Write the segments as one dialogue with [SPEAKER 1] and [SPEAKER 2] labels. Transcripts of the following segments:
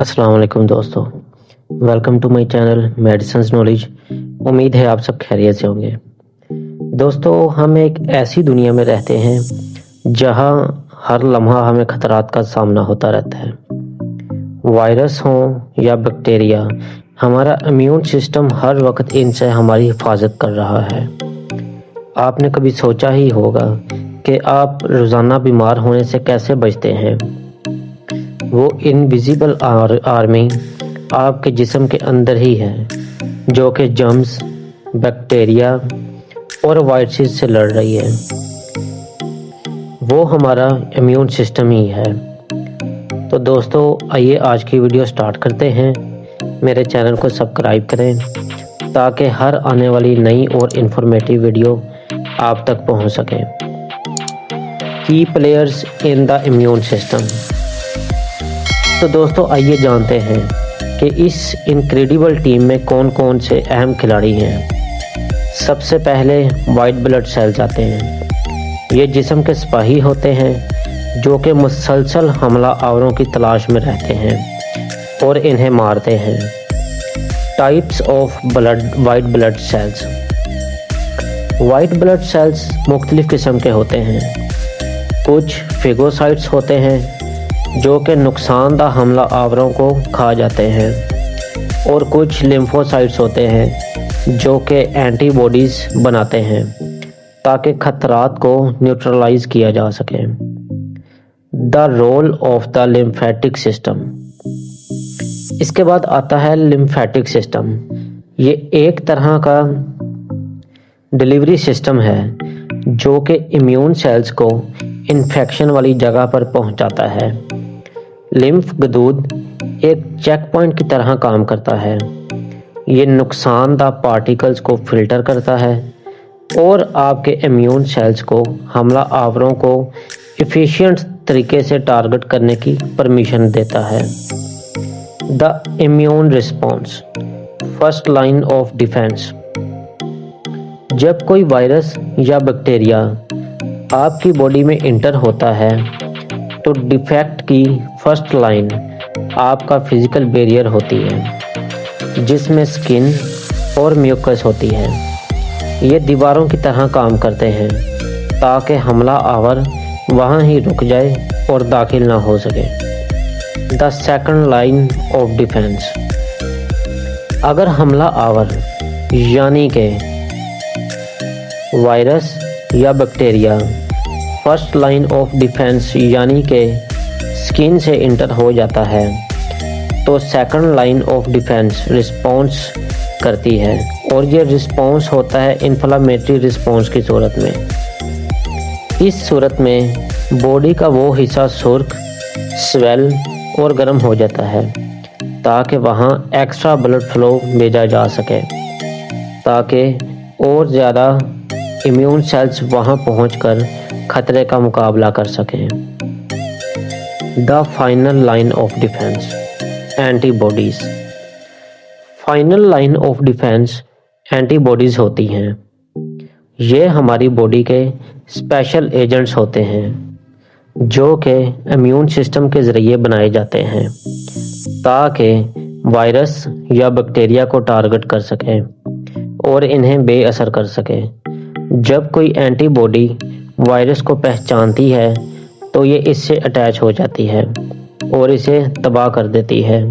[SPEAKER 1] अस्सलाम वालेकुम दोस्तों, welcome to my channel medicines knowledge. उम्मीद है आप सब खैरियत से होंगे। दोस्तों, हम एक ऐसी दुनिया में रहते हैं जहां हर लम्हा हमें खतरात का सामना होता रहता है। वायरस हो या बैक्टीरिया, हमारा इम्यून सिस्टम हर वक्त इनसे हमारी हिफाजत कर रहा है। आपने कभी सोचा ही होगा कि आप रोज़ाना बीमार होने से कैसे बचते हैं। वो इनविजिबल आर्मी आपके जिस्म के अंदर ही है, जो कि जर्म्स, बैक्टीरिया और वायरसेस से लड़ रही है। वो हमारा इम्यून सिस्टम ही है। तो दोस्तों, आइए आज की वीडियो स्टार्ट करते हैं। मेरे चैनल को सब्सक्राइब करें ताकि हर आने वाली नई और इन्फॉर्मेटिव वीडियो आप तक पहुंच सके। की players in the immune system. तो दोस्तों, आइए जानते हैं कि इस इनक्रेडिबल टीम में कौन कौन से अहम खिलाड़ी हैं। सबसे पहले वाइट ब्लड सेल्स आते हैं। ये जिस्म के सिपाही होते हैं जो कि मुसलसल हमला आवरों की तलाश में रहते हैं और इन्हें मारते हैं। Types of white blood cells. White blood cells मुख्तलिफ किस्म के होते हैं। कुछ फेगोसाइट्स होते हैं जो कि नुकसानदा हमला आवरों को खा जाते हैं, और कुछ लिम्फोसाइट्स होते हैं जो कि एंटीबॉडीज़ बनाते हैं ताकि खतरात को न्यूट्रलाइज किया जा सके। The role of the lymphatic system. इसके बाद आता है लिम्फेटिक सिस्टम। ये एक तरह का डिलीवरी सिस्टम है जो कि इम्यून सेल्स को इन्फेक्शन वाली जगह पर पहुंचाता है। लिम्फ गदूद एक चेक पॉइंट की तरह काम करता है। ये नुकसानदा पार्टिकल्स को फिल्टर करता है और आपके इम्यून सेल्स को हमला आवरों को एफिशिएंट तरीके से टारगेट करने की परमिशन देता है। The immune response, first line of defence. जब कोई वायरस या बैक्टीरिया आपकी बॉडी में इंटर होता है तो डिफेक्ट की फर्स्ट लाइन आपका फिजिकल बैरियर होती है, जिसमें स्किन और म्यूकस होती है। ये दीवारों की तरह काम करते हैं ताकि हमला आवर वहाँ ही रुक जाए और दाखिल ना हो सके। The second line of defence. अगर हमला आवर यानी कि वायरस या bacteria first line of defence यानी कि स्किन से इंटर हो जाता है तो second line of defence response करती है, और ये रिस्पॉन्स होता है इन्फ्लामेटरी रिस्पॉन्स की सूरत में। इस सूरत में बॉडी का वो हिस्सा सुर्ख, स्वेल और गर्म हो जाता है ताकि वहाँ एक्स्ट्रा ब्लड फ्लो भेजा जा सके, ताकि और ज़्यादा इम्यून सेल्स वहाँ पहुँचकर खतरे का मुकाबला कर सकें। The final line of defence, antibodies. Final line of defence antibodies होती हैं। ये हमारी बॉडी के स्पेशल एजेंट्स होते हैं जो कि इम्यून सिस्टम के ज़रिए बनाए जाते हैं ताकि वायरस या बैक्टीरिया को टारगेट कर सकें और इन्हें बेअसर कर सकें। जब कोई एंटीबॉडी वायरस को पहचानती है तो ये इससे अटैच हो जाती है और इसे तबाह कर देती है।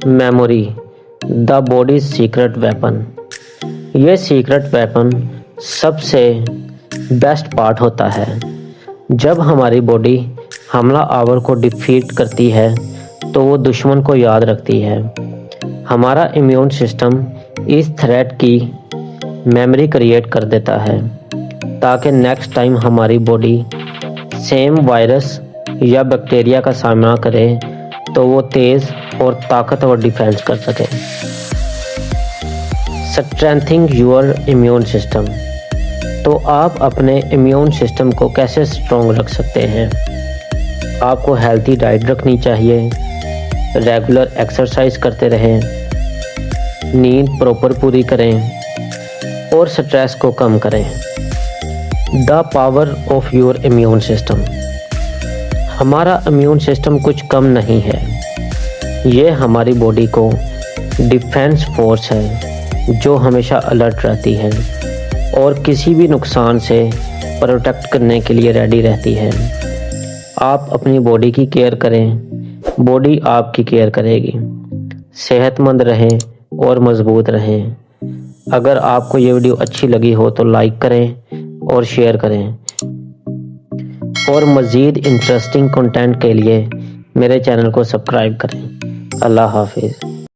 [SPEAKER 1] Memory, the bodies secret weapon. ये सीक्रेट वेपन सबसे बेस्ट पार्ट होता है। जब हमारी बॉडी हमला आवर को डिफीट करती है तो वो दुश्मन को याद रखती है। हमारा इम्यून सिस्टम इस थ्रेट की मेमोरी क्रिएट कर देता है ताकि नेक्स्ट टाइम हमारी बॉडी सेम वायरस या बैक्टीरिया का सामना करे तो वो तेज़ और ताकतवर डिफेंस कर सके। Strengthening your immune system. तो आप अपने इम्यून सिस्टम को कैसे स्ट्रॉन्ग रख सकते हैं? आपको हेल्थी डाइट रखनी चाहिए, रेगुलर एक्सरसाइज करते रहें, नींद प्रॉपर पूरी करें और स्ट्रेस को कम करें। The power of your immune system. हमारा इम्यून सिस्टम कुछ कम नहीं है। ये हमारी बॉडी को डिफेंस फोर्स है जो हमेशा अलर्ट रहती है और किसी भी नुकसान से प्रोटेक्ट करने के लिए रेडी रहती है। आप अपनी बॉडी की केयर करें, बॉडी आपकी केयर करेगी। सेहतमंद रहें और मजबूत रहें। अगर आपको ये वीडियो अच्छी लगी हो तो लाइक करें और शेयर करें और मज़ीद इंटरेस्टिंग कंटेंट के लिए मेरे चैनल को सब्सक्राइब करें। अल्लाह हाफिज़।